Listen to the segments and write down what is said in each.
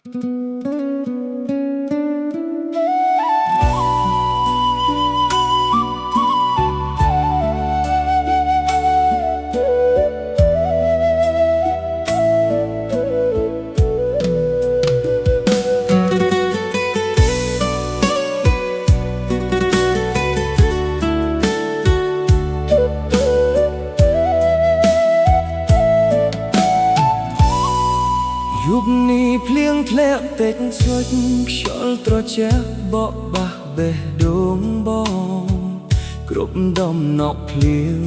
យប់នេះភ្លៀងធ្លាក់តិចស្វិចខ្យល់ត្រជាក់បក់បាស់បេះដូងបងគ្រប់ដំណក់ភ្លៀង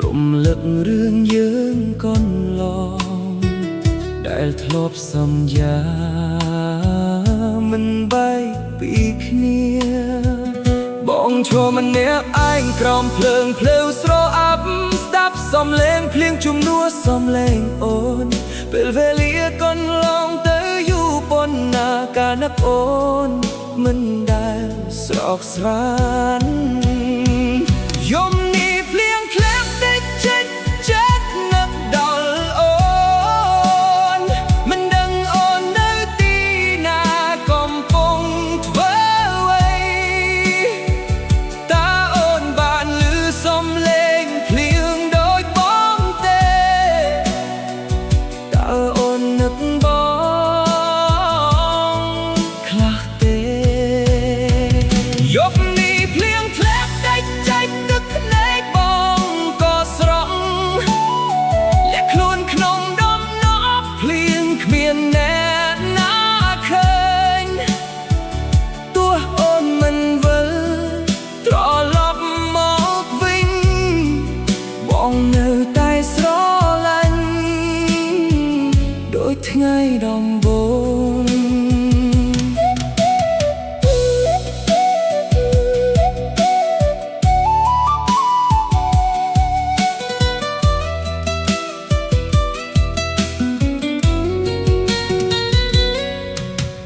រំលឹករឿងយើងកន្លងដែលធ្លាប់សន្យាមិនបែកពីគ្នាបងឈរម្នាក់ឯងក្រោមភ្លើងភ្លៅស្រអាប់ស្ដាប់សំឡេងភ្លៀងជំនួសសំឡេងអូនពេលវេលាកន្លងទៅយូរប៉ុណ្ណាកាលនឹកអូនមិនដែលស្រកស្រានយំនេះភ្លៀងធ្លាក់តិចចិត្តនឹកដល់អូនមិនដឹងអូននៅទីណាកំពុងធ្វើអ្វីតើអូនបានឮសំឡេងភ្លៀងដូចបងទេតើអូននឹកបងខ្លះទេយប់នេះភ្លៀងធ្លាក់តិចចិត្តទឹកភ្នែកបងក៏ស្រង់លាក់ខ្លួនក្នុងដំណក់ភ្លៀងគ្មានអ្នកណាឃើញទោះអូនមិនវិលត្រឡប់មកវិញបងនៅតែស្រឡាញ់ដូចថ្ងៃដំបូង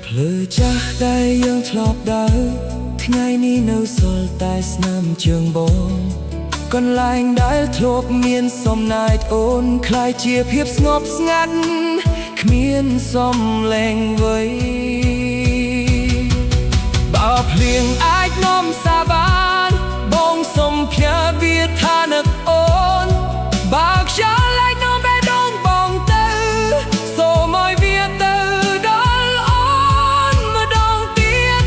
ភ្លឺចាស់ដែលយើងធ្លាប់ដើរថ្ងៃនេះនៅសល់តែស្នាមជើងបងកន្លែងដែលធ្លាប់មានសំណាយអូនคล้ายជាភាពស្ងប់ស្ងាត់គ្មានសំឡេងអ្វីបើភ្លៀងអាចនាំសាបានបងសុំផ្ញើវាថានឹកអូនបើខ្យល់អាចនាំបេះដូងបងទៅសូមឲ្យវាទៅដល់អូនម្ដងទៀត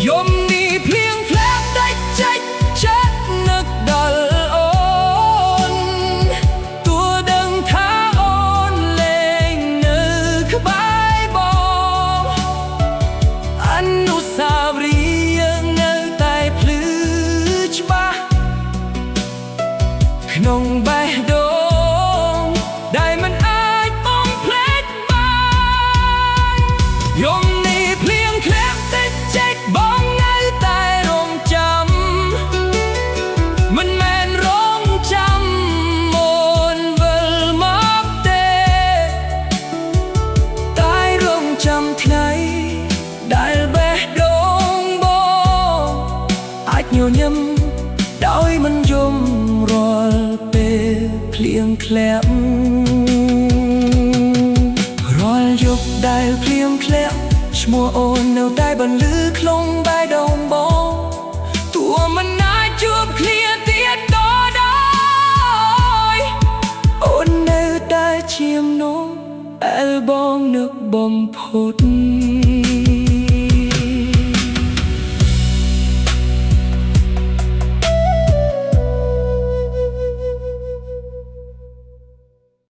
យំនេះភ្លៀងធ្លាក់តិចចិត្តនឹកដល់អូនទោះដឹងថាអូនលែងនៅក្បែរបងអនុស្សាវរីយ៍យើងនៅតែភ្លឺច្បាស់ក្នុងបេះដូងដែលមិនអាចបំភ្លេចបានយំនេះភ្លៀងធ្លាក់តិចចិត្តបងនៅតែរងចាំមិនមែនរងចាំអូនវិលមកទេតែរងចាំថ្ងៃដែលបេះដូងបងអាចញញឹមដោយមិនយំរាល់ពេលភ្លៀងធ្លាក់រាល់យប់ដែលភ្លៀងធ្លាក់ឈ្មោះអូននៅតែបន្លឺក្នុងបេះដូងបងទោះមិនអាចជួបគ្នាទៀតក៏ដោយអូននៅតែជាមនុស្សដែលបងនឹកបំផុត